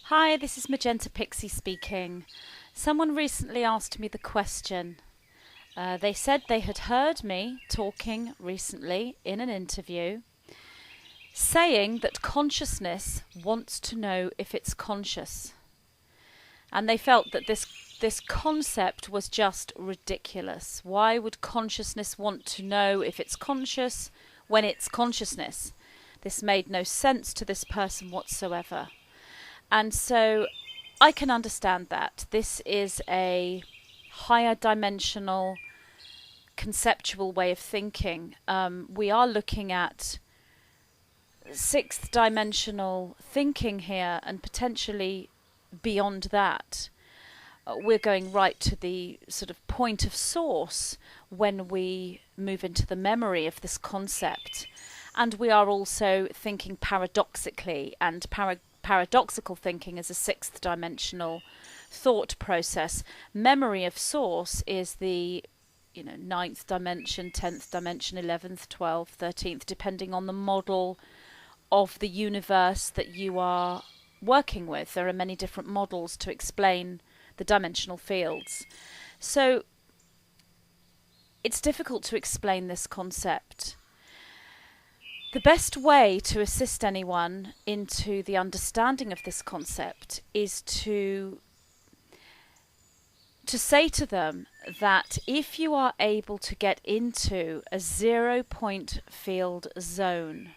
Hi, this is Magenta Pixie speaking. Someone recently asked me the question. They said they had heard me talking recently in an interview, saying that consciousness wants to know if it's conscious. And they felt that this concept was just ridiculous. Why would consciousness want to know if it's conscious when it's consciousness? This made no sense to this person whatsoever. And so I can understand that. This is a higher dimensional conceptual way of thinking. We are looking at sixth dimensional thinking here and potentially beyond that. We're going right to the sort of point of source when we move into the memory of this concept. And we are also thinking paradoxically, and paradoxical thinking is a sixth dimensional thought process. Memory of source is the ninth dimension, 10th dimension, 11th, 12th, 13th, depending on the model of the universe that you are working with. There are many different models to explain the dimensional fields. So it's difficult to explain this concept. The best way to assist anyone into the understanding of this concept is to say to them that if you are able to get into a 0-point field zone,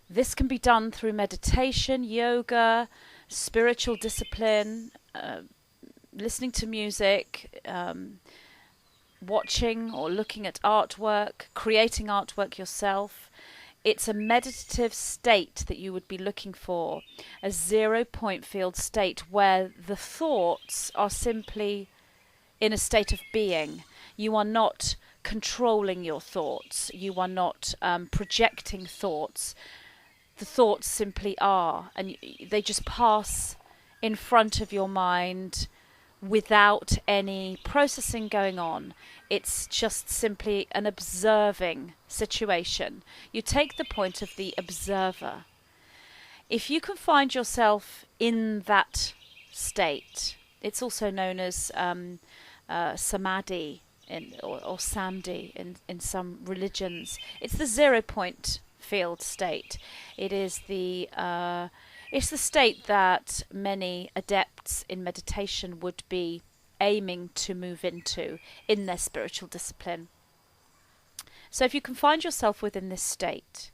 this can be done through meditation, yoga, spiritual discipline, listening to music, watching or looking at artwork, creating artwork yourself. It's a meditative state that you would be looking for, a 0-point field state where the thoughts are simply in a state of being. You are not controlling your thoughts. You are not projecting thoughts. The thoughts simply are, and they just pass in front of your mind without any processing going on. It's just simply an observing situation. You take the point of the observer. If you can find yourself in that state, it's also known as samadhi or sandhi in some religions. It's the 0-point field state. It is it's the state that many adepts in meditation would be aiming to move into in their spiritual discipline. So if you can find yourself within this state,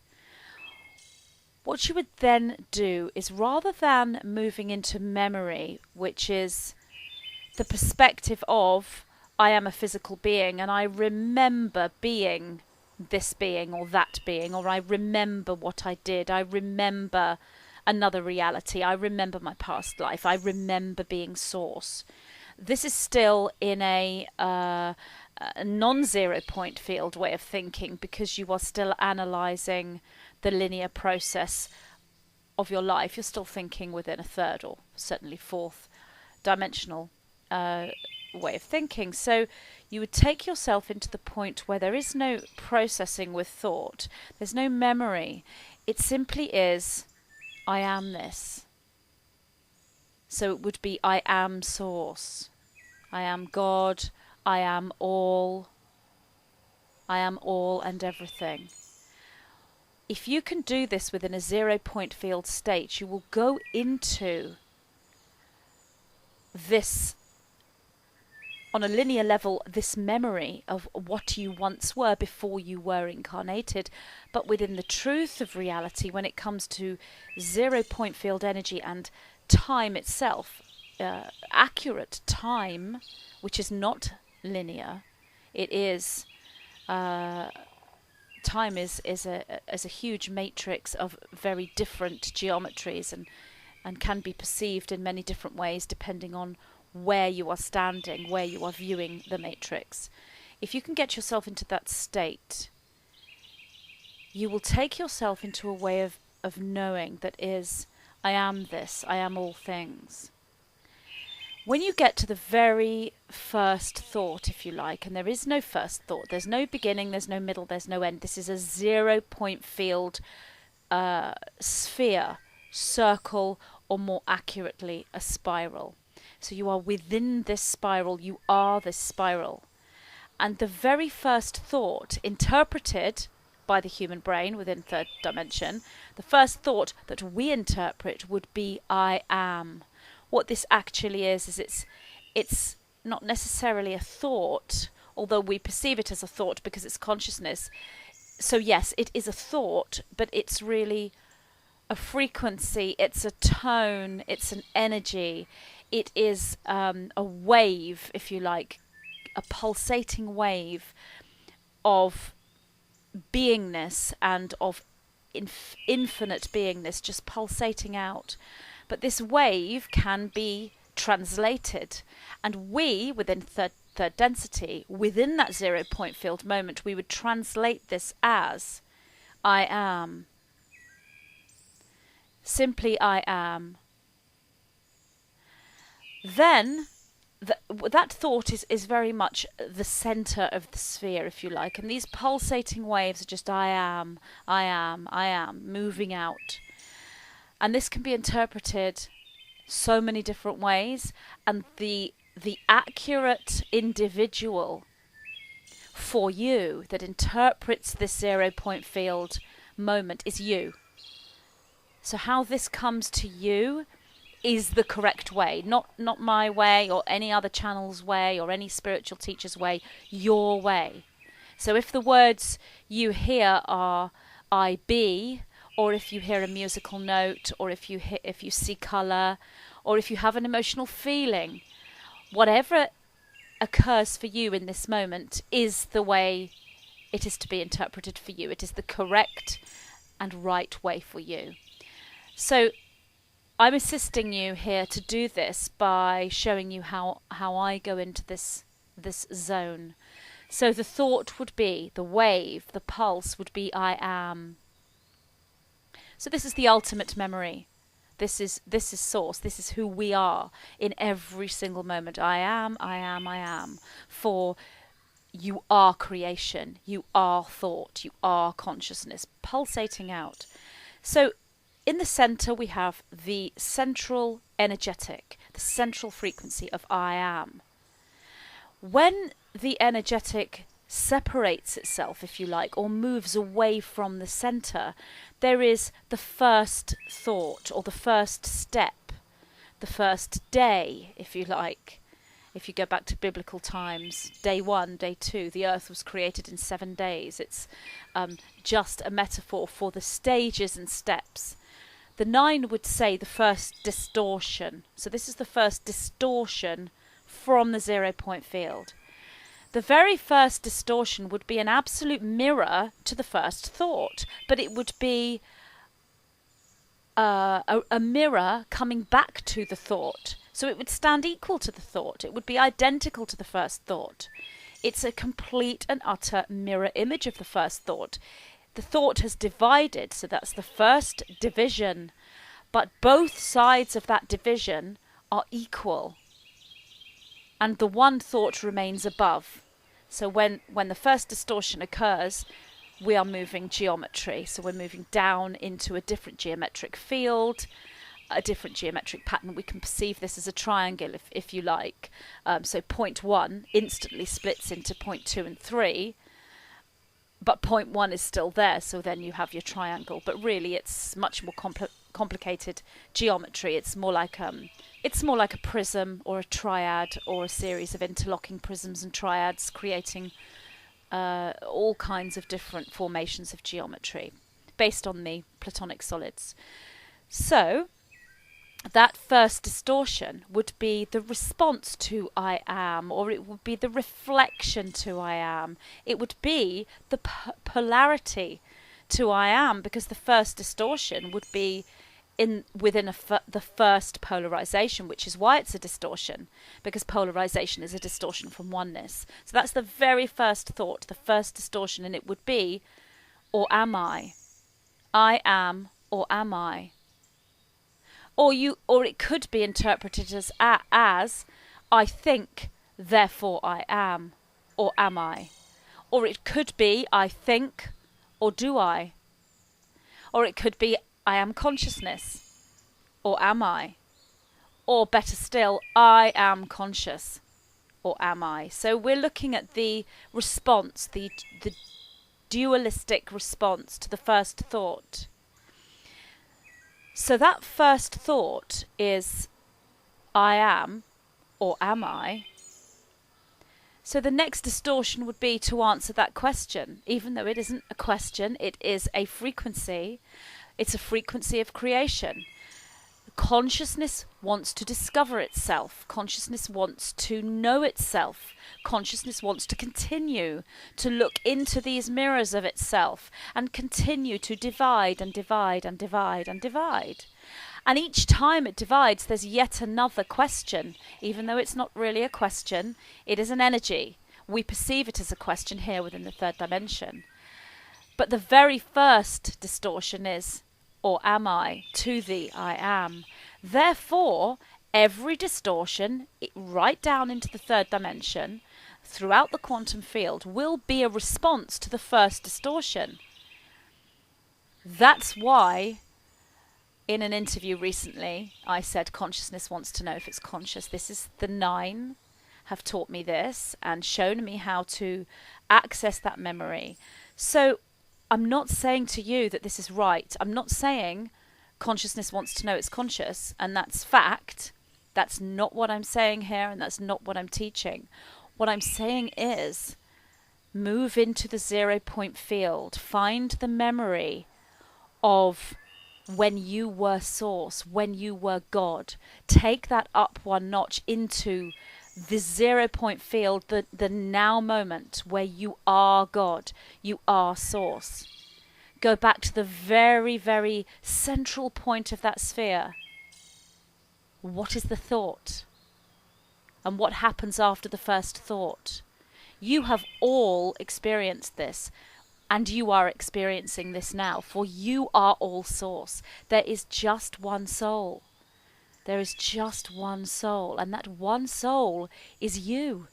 what you would then do is, rather than moving into memory, which is the perspective of I am a physical being and I remember being this being or that being, or I remember what I did, I remember another reality, I remember my past life, I remember being source. This is still in a non-0-point field way of thinking, because you are still analysing the linear process of your life. You're still thinking within a third or certainly fourth dimensional way of thinking. So you would take yourself into the point where there is no processing with thought, there's no memory. It simply is, I am this. So it would be, I am source, I am God, I am all and everything. If you can do this within a 0-point field state, you will go into this, on a linear level, this memory of what you once were before you were incarnated. But within the truth of reality, when it comes to 0-point field energy and time itself, accurate time, which is not linear, it is time is a huge matrix of very different geometries and can be perceived in many different ways depending on where you are standing, where you are viewing the matrix. If you can get yourself into that state, you will take yourself into a way of knowing that is, I am this, I am all things. When you get to the very first thought, if you like, and there is no first thought, there's no beginning, there's no middle, there's no end. This is a 0-point field sphere, circle, or more accurately, a spiral. So you are within this spiral, you are this spiral. And the very first thought interpreted by the human brain within third dimension, the first thought that we interpret would be I am. What this actually is it's not necessarily a thought, although we perceive it as a thought because it's consciousness. So yes, it is a thought, but it's really a frequency, it's a tone, it's an energy, it is a wave, if you like, a pulsating wave of beingness and of infinite beingness just pulsating out. But this wave can be translated, and we, within third density, within that 0 point field moment, we would translate this as I am. Simply I am. Then that thought is very much the center of the sphere, if you like, and these pulsating waves are just I am, I am, I am, moving out. And this can be interpreted so many different ways, and the accurate individual for you that interprets this 0 point field moment is you. So how this comes to you is the correct way, not my way or any other channel's way or any spiritual teacher's way, your way. So if the words you hear are I be, or if you hear a musical note, or if you see colour, or if you have an emotional feeling, whatever occurs for you in this moment is the way it is to be interpreted for you. It is the correct and right way for you. So I'm assisting you here to do this by showing you how I go into this zone. So the thought would be, the wave, the pulse would be I am. So this is the ultimate memory. This is source. This is who we are in every single moment. I am, I am, I am. For you are creation. You are thought. You are consciousness pulsating out. So in the center, we have the central energetic, the central frequency of I am. When the energetic separates itself, if you like, or moves away from the center, there is the first thought, or the first step, the first day, if you like. If you go back to biblical times, day 1, day 2, the earth was created in 7 days. It's just a metaphor for the stages and steps. The 9 would say the first distortion. So this is the first distortion from the 0 point field. The very first distortion would be an absolute mirror to the first thought, but it would be a mirror coming back to the thought. So it would stand equal to the thought. It would be identical to the first thought. It's a complete and utter mirror image of the first thought. The thought has divided, so that's the first division, but both sides of that division are equal, and the one thought remains above. So when the first distortion occurs, we are moving geometry, so we're moving down into a different geometric field, a different geometric pattern. We can perceive this as a triangle, if you like. So point 1 instantly splits into point 2 and 3, but point 1 is still there, so then you have your triangle. But really, it's much more complicated geometry. It's more like a prism or a triad or a series of interlocking prisms and triads, creating all kinds of different formations of geometry based on the Platonic solids. So that first distortion would be the response to I am, or it would be the reflection to I am. It would be the polarity to I am, because the first distortion would be within the first polarization, which is why it's a distortion, because polarization is a distortion from oneness. So that's the very first thought, the first distortion, and it would be, or am I? I am, or am I? Or it could be interpreted as I think, therefore I am, or am I? Or it could be I think, or do I? Or it could be I am consciousness. or am I? Or better still, I am conscious, or am I? So we're looking at the response, the dualistic response to the first thought. So that first thought is I am, or am I? So the next distortion would be to answer that question, even though it isn't a question, it is a frequency. It's a frequency of creation. Consciousness wants to discover itself. Consciousness wants to know itself. Consciousness wants to continue to look into these mirrors of itself and continue to divide and divide and divide and divide. And each time it divides, there's yet another question. Even though it's not really a question, it is an energy. We perceive it as a question here within the third dimension. But the very first distortion is, or am I, to the I am. Therefore, every distortion, right down into the third dimension, throughout the quantum field, will be a response to the first distortion. That's why, in an interview recently, I said consciousness wants to know if it's conscious. This is the 9 have taught me this and shown me how to access that memory. So I'm not saying to you that this is right. I'm not saying consciousness wants to know it's conscious and that's fact. That's not what I'm saying here, and that's not what I'm teaching. What I'm saying is move into the 0 point field. Find the memory of when you were source, when you were God. Take that up one notch into the 0 point field, the now moment where you are God, you are source. Go back to the very, very central point of that sphere. What is the thought? And what happens after the first thought? You have all experienced this, and you are experiencing this now, for you are all source. There is just one soul. There is just one soul, and that one soul is you.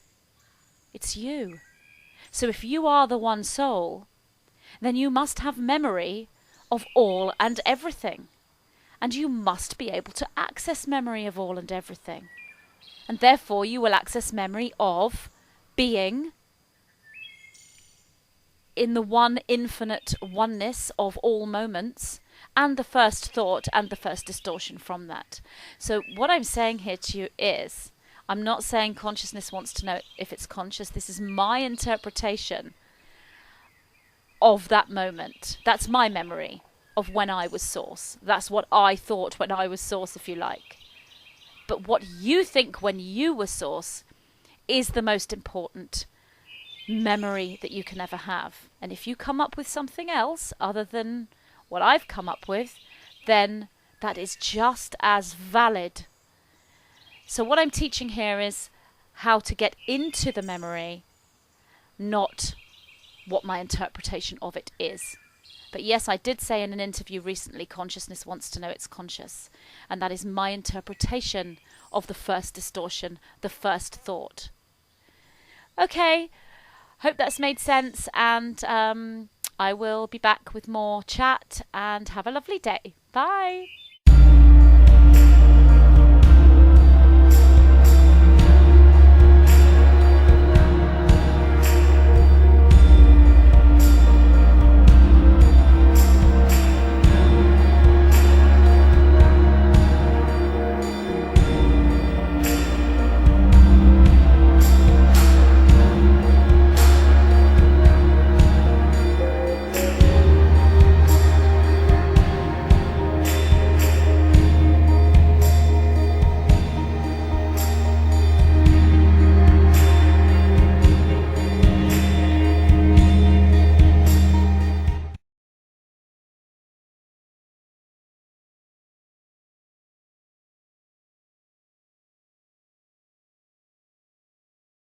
It's you. So if you are the one soul, then you must have memory of all and everything. And you must be able to access memory of all and everything. And therefore you will access memory of being in the one infinite oneness of all moments, and the first thought and the first distortion from that. So what I'm saying here to you is, I'm not saying consciousness wants to know if it's conscious. This is my interpretation of that moment. That's my memory of when I was source. That's what I thought when I was source, if you like. But what you think when you were source is the most important memory that you can ever have. And if you come up with something else other than what I've come up with, then that is just as valid. So what I'm teaching here is how to get into the memory, not what my interpretation of it is. But yes, I did say in an interview recently, consciousness wants to know it's conscious. And that is my interpretation of the first distortion, the first thought. Okay, hope that's made sense, and I will be back with more chat, and have a lovely day. Bye.